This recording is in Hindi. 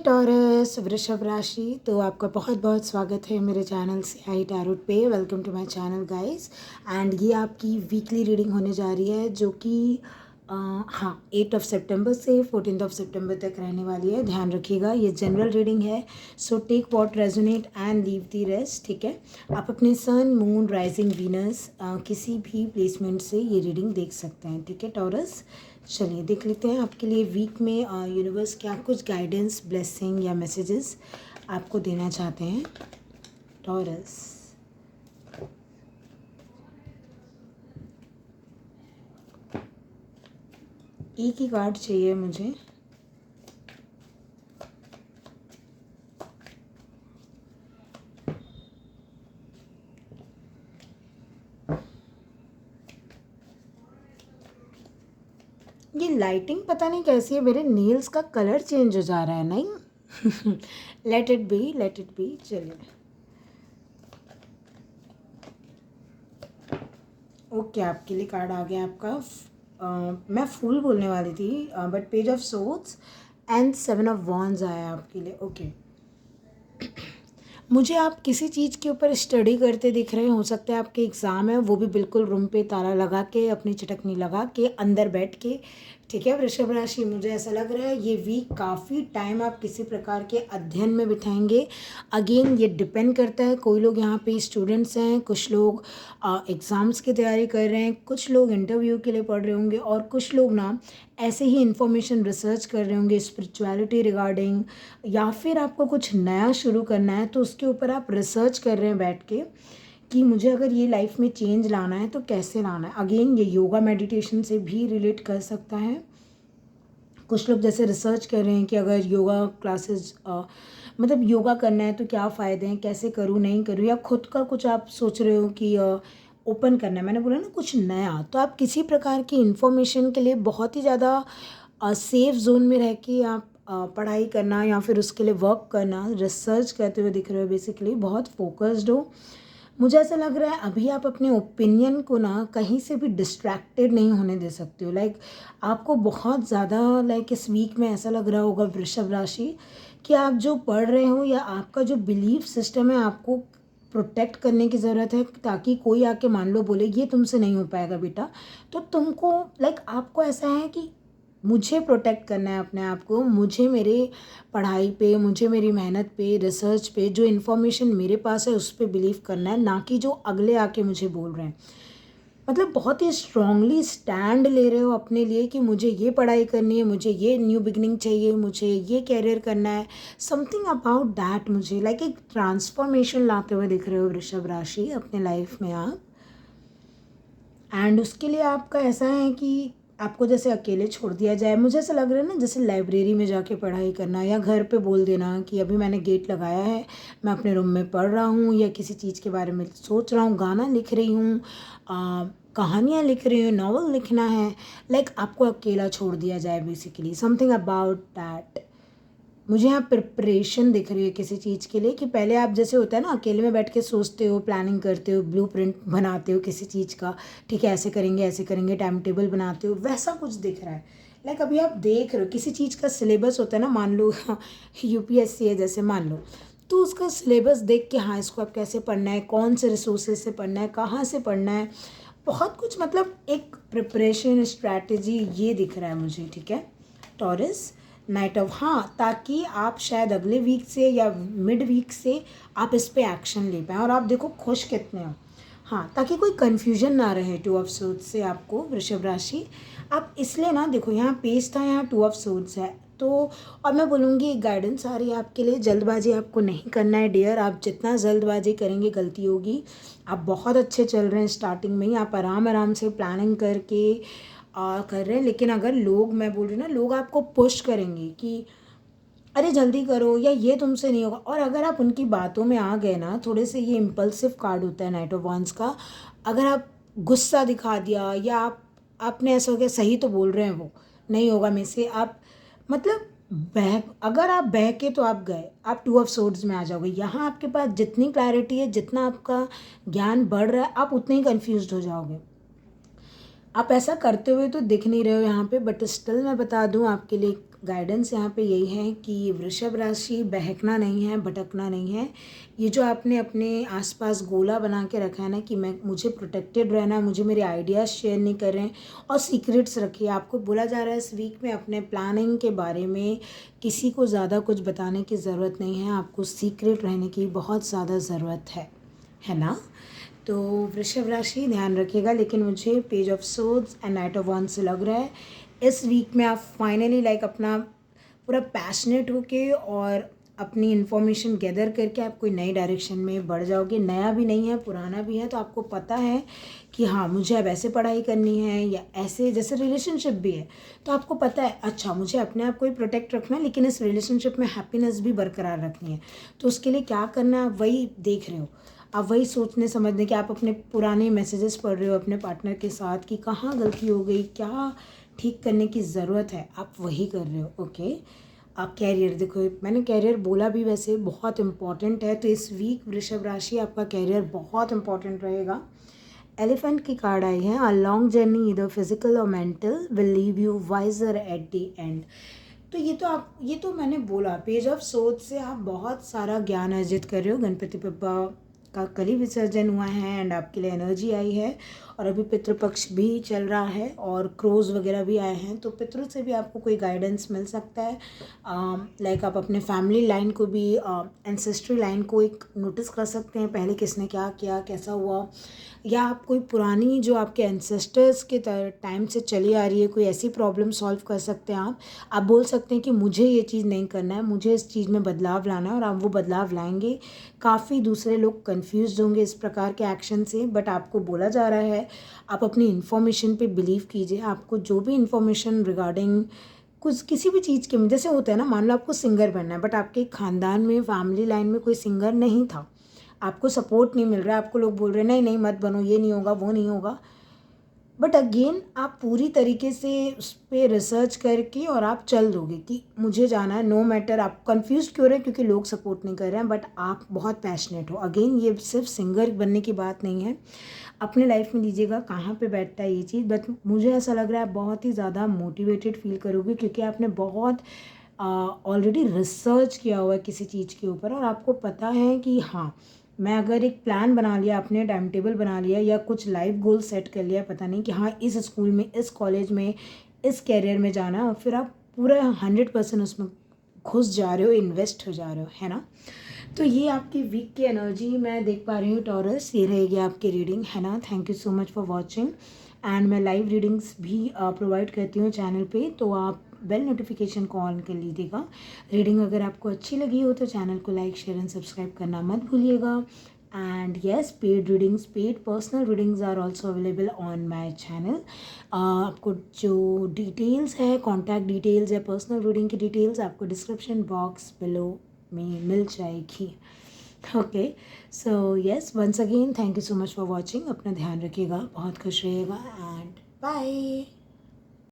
टॉरस वृषभ राशि, तो आपका बहुत बहुत स्वागत है मेरे चैनल से आई टैरोट पे। Welcome to my channel guys. And ये आपकी वीकली रीडिंग होने जा रही है जो कि 8 सितंबर से 14 सितंबर तक रहने वाली है। ध्यान रखिएगा, ये जनरल रीडिंग है, so take what resonate and leave the rest. ठीक है, आप अपने सन, मून, राइजिंग, वीनस किसी भी प्लेसमेंट से ये रीडिंग देख सकते हैं। ठीक है टॉरस, चलिए देख लेते हैं आपके लिए वीक में यूनिवर्स क्या कुछ गाइडेंस, ब्लेसिंग या मैसेजेस आपको देना चाहते हैं। टॉरस, एक ही कार्ड चाहिए मुझे। ये लाइटिंग पता नहीं कैसी है, मेरे नेल्स का कलर चेंज हो जा रहा है। नहीं let it be, let it be. चलिए ओके, आपके लिए कार्ड आ गया आपका। मैं फूल बोलने वाली थी but page of swords and 7 of wands आया आपके लिए। ओके, मुझे आप किसी चीज़ के ऊपर स्टडी करते दिख रहे हैं। हो सकता है आपके एग्ज़ाम है, वो भी बिल्कुल रूम पे ताला लगा के, अपनी चटकनी लगा के, अंदर बैठ के। ठीक है वृषभ राशि, मुझे ऐसा लग रहा है ये वीक काफ़ी टाइम आप किसी प्रकार के अध्ययन में बिताएंगे। अगेन ये डिपेंड करता है, कोई लोग यहाँ पे स्टूडेंट्स हैं, कुछ लोग एग्ज़ाम्स की तैयारी कर रहे हैं, कुछ लोग इंटरव्यू के लिए पढ़ रहे होंगे, और कुछ लोग ना ऐसे ही इंफॉर्मेशन रिसर्च कर रहे होंगे स्पिरिचुअलिटी रिगार्डिंग, या फिर आपको कुछ नया शुरू करना है तो उसके ऊपर आप रिसर्च कर रहे हैं बैठ के कि मुझे अगर ये लाइफ में चेंज लाना है तो कैसे लाना है। अगेन ये योगा मेडिटेशन से भी रिलेट कर सकता है। कुछ लोग जैसे रिसर्च कर रहे हैं कि अगर योगा क्लासेस मतलब योगा करना है तो क्या फ़ायदे हैं, कैसे करूँ नहीं करूँ, या खुद का कुछ आप सोच रहे हो कि ओपन करना है। मैंने बोला ना कुछ नया, तो आप किसी प्रकार की इंफॉर्मेशन के लिए बहुत ही ज़्यादा सेफ जोन में रह के आप पढ़ाई करना या फिर उसके लिए वर्क करना, रिसर्च करते हुए दिख रहे हो। बेसिकली बहुत फोकस्ड हो। मुझे ऐसा लग रहा है अभी आप अपने ओपिनियन को ना कहीं से भी डिस्ट्रैक्टेड नहीं होने दे सकते हो। आपको बहुत ज़्यादा इस वीक में ऐसा लग रहा होगा वृषभ राशि कि आप जो पढ़ रहे हो या आपका जो बिलीफ सिस्टम है, आपको प्रोटेक्ट करने की ज़रूरत है, ताकि कोई आके मान लो बोले ये तुमसे नहीं हो पाएगा बेटा, तो तुमको आपको ऐसा है कि मुझे प्रोटेक्ट करना है अपने आप को, मुझे मेरे पढ़ाई पे, मुझे मेरी मेहनत पे, रिसर्च पे, जो इन्फॉर्मेशन मेरे पास है उस पर बिलीव करना है, ना कि जो अगले आके मुझे बोल रहे हैं। मतलब बहुत ही स्ट्रांगली स्टैंड ले रहे हो अपने लिए कि मुझे ये पढ़ाई करनी है, मुझे ये न्यू बिगनिंग चाहिए, मुझे ये कैरियर करना है, समथिंग अबाउट दैट। मुझे एक ट्रांसफॉर्मेशन लाते हुए दिख रहे हो वृषभ राशि अपने लाइफ में आप। एंड उसके लिए आपका ऐसा है कि आपको जैसे अकेले छोड़ दिया जाए। मुझे ऐसा लग रहा है ना जैसे लाइब्रेरी में जाके पढ़ाई करना, या घर पे बोल देना कि अभी मैंने गेट लगाया है, मैं अपने रूम में पढ़ रहा हूँ, या किसी चीज़ के बारे में सोच रहा हूँ, गाना लिख रही हूँ, कहानियाँ लिख रही हूँ, नॉवल लिखना है। आपको अकेला छोड़ दिया जाए, बेसिकली समथिंग अबाउट दैट। मुझे यहाँ प्रिपरेशन दिख रही है किसी चीज़ के लिए, कि पहले आप जैसे होता है ना अकेले में बैठ के सोचते हो, प्लानिंग करते हो, ब्लूप्रिंट बनाते हो किसी चीज़ का, ठीक है ऐसे करेंगे, टाइम टेबल बनाते हो, वैसा कुछ दिख रहा है। अभी आप देख रहे हो किसी चीज़ का सिलेबस होता है ना, मान लो यूपीएससी है जैसे मान लो, तो उसका सिलेबस देख के हाँ इसको आप कैसे पढ़ना है, कौन से रिसोर्सेज से पढ़ना है, कहाँ से पढ़ना है, बहुत कुछ एक प्रिपरेशन स्ट्रैटेजी ये दिख रहा है मुझे। ठीक है टॉरस, नाइट ऑफ, हाँ, ताकि आप शायद अगले वीक से या मिड वीक से आप इस पे एक्शन ले पाएँ। और आप देखो खुश कितने हो, हाँ, ताकि कोई कन्फ्यूजन ना रहे 2 ऑफ सोर्ड्स से आपको वृषभ राशि। आप इसलिए ना देखो, यहाँ पेज था, यहाँ 2 ऑफ सोर्ड्स है, तो और मैं बोलूँगी एक गाइडेंस आ रही है आपके लिए, जल्दबाजी आपको नहीं करना है डियर। आप जितना जल्दबाजी करेंगे गलती होगी। आप बहुत अच्छे चल रहे हैं, स्टार्टिंग में ही आप आराम से प्लानिंग करके कर रहे हैं। लेकिन अगर लोग, मैं बोल रही हूँ ना, लोग आपको पुश करेंगे कि अरे जल्दी करो या ये तुमसे नहीं होगा, और अगर आप उनकी बातों में आ गए ना, थोड़े से, ये इम्पल्सिव कार्ड होता है नाइट ऑफ वॉन्ड्स का, अगर आप गुस्सा दिखा दिया या आपने ऐसा हो गया सही तो बोल रहे हैं वो, नहीं होगा मेरे से, आप अगर आप बह के तो आप गए, आप 2 ऑफ सोर्ड्स में आ जाओगे। यहाँ आपके पास जितनी क्लैरिटी है, जितना आपका ज्ञान बढ़ रहा है, आप उतने ही कन्फ्यूज हो जाओगे। आप ऐसा करते हुए तो दिख नहीं रहे हो यहाँ पे, बट स्टिल मैं बता दूँ आपके लिए गाइडेंस यहाँ पे यही है कि वृषभ राशि बहकना नहीं है, भटकना नहीं है। ये जो आपने अपने आसपास गोला बना के रखा है ना कि मुझे प्रोटेक्टेड रहना है, मुझे मेरे आइडियाज़ शेयर नहीं कर रहे हैं और सीक्रेट्स रखिए। आपको बोला जा रहा है इस वीक में अपने प्लानिंग के बारे में किसी को ज़्यादा कुछ बताने की ज़रूरत नहीं है, आपको सीक्रेट रहने की बहुत ज़्यादा ज़रूरत है ना। तो वृषभ राशि ध्यान रखिएगा। लेकिन मुझे page of swords and night of wands से लग रहा है इस वीक में आप फाइनली अपना पूरा पैशनेट होके और अपनी इन्फॉर्मेशन गैदर करके आप कोई नई डायरेक्शन में बढ़ जाओगे। नया भी नहीं है, पुराना भी है, तो आपको पता है कि हाँ मुझे अब ऐसे पढ़ाई करनी है या ऐसे, जैसे रिलेशनशिप भी है तो आपको पता है अच्छा मुझे अपने आप को ही प्रोटेक्ट रखना है लेकिन इस रिलेशनशिप में हैप्पीनेस भी बरकरार रखनी है। तो उसके लिए क्या करना है आप वही देख रहे हो, आप वही सोचने समझने कि आप अपने पुराने मैसेजेस पढ़ रहे हो अपने पार्टनर के साथ कि कहाँ गलती हो गई, क्या ठीक करने की ज़रूरत है, आप वही कर रहे हो। ओके, आप कैरियर देखो, मैंने कैरियर बोला भी वैसे बहुत इम्पॉर्टेंट है, तो इस वीक वृषभ राशि आपका कैरियर बहुत इम्पॉर्टेंट रहेगा। एलिफेंट की कार्ड आई है, a long journey either physical और mental will leave you wiser at the end. तो ये तो मैंने बोला पेज ऑफ सोच से आप बहुत सारा ज्ञान अर्जित कर रहे हो। गणपति बप्पा का कल ही विसर्जन हुआ है एंड आपके लिए एनर्जी आई है और अभी पितृपक्ष भी चल रहा है और क्रोज वगैरह भी आए हैं, तो पितरों से भी आपको कोई गाइडेंस मिल सकता है। आप अपने फैमिली लाइन को भी एंसेस्ट्री लाइन को एक नोटिस कर सकते हैं, पहले किसने क्या किया, कैसा हुआ, या आप कोई पुरानी जो आपके एंसेस्टर्स के टाइम से चली आ रही है कोई ऐसी प्रॉब्लम सॉल्व कर सकते हैं। आप बोल सकते हैं कि मुझे ये चीज़ नहीं करना है, मुझे इस चीज़ में बदलाव लाना है, और आप वो बदलाव लाएंगे। काफ़ी दूसरे लोग कंफ्यूज होंगे इस प्रकार के एक्शन से, बट आपको बोला जा रहा है आप अपनी इन्फॉर्मेशन पे बिलीव कीजिए। आपको जो भी इन्फॉर्मेशन रिगार्डिंग कुछ किसी भी चीज़ के, जैसे होता है ना, मान लो आपको सिंगर बनना है बट आपके ख़ानदान में फैमिली लाइन में कोई सिंगर नहीं था, आपको सपोर्ट नहीं मिल रहा है, आपको लोग बोल रहे हैं नहीं नहीं मत बनो, ये नहीं होगा वो नहीं होगा, बट अगेन आप पूरी तरीके से उस पर रिसर्च करके और आप चल दोगे कि मुझे जाना है, नो मैटर आप कंफ्यूज क्यों रहे क्योंकि लोग सपोर्ट नहीं कर रहे हैं, बट आप बहुत पैशनेट हो। अगेन ये सिर्फ सिंगर बनने की बात नहीं है, अपने लाइफ में लीजिएगा कहाँ पे बैठता है ये चीज़। बट मुझे ऐसा लग रहा है आप बहुत ही ज़्यादा मोटिवेटेड फील करोगे क्योंकि आपने बहुत ऑलरेडी रिसर्च किया हुआ है किसी चीज़ के ऊपर और आपको पता है कि हाँ मैं अगर एक प्लान बना लिया, अपने टाइम टेबल बना लिया या कुछ लाइफ गोल सेट कर लिया, पता नहीं कि हाँ इस स्कूल में, इस कॉलेज में, इस कैरियर में जाना है, और फिर आप पूरा 100% उसमें घुस जा रहे हो, इन्वेस्ट हो जा रहे हो, है ना। तो ये आपकी वीक की एनर्जी मैं देख पा रही हूँ टॉरस, ये रहेगी आपकी रीडिंग, है ना। Thank you so much for watching and मैं लाइव रीडिंग्स भी प्रोवाइड करती हूँ चैनल पे, तो आप बेल नोटिफिकेशन को ऑन कर लीजिएगा। रीडिंग अगर आपको अच्छी लगी हो तो चैनल को लाइक शेयर एंड सब्सक्राइब करना मत भूलिएगा। And yes, paid readings, paid personal readings are also available on my channel. आपको जो डिटेल्स है, कॉन्टैक्ट डिटेल्स या पर्सनल रीडिंग की डिटेल्स आपको डिस्क्रिप्शन बॉक्स बिलो में मिल जाएगी। Okay, so yes, once again thank you so much for watching. अपना ध्यान रखिएगा, बहुत खुश रहिएगा एंड बाय।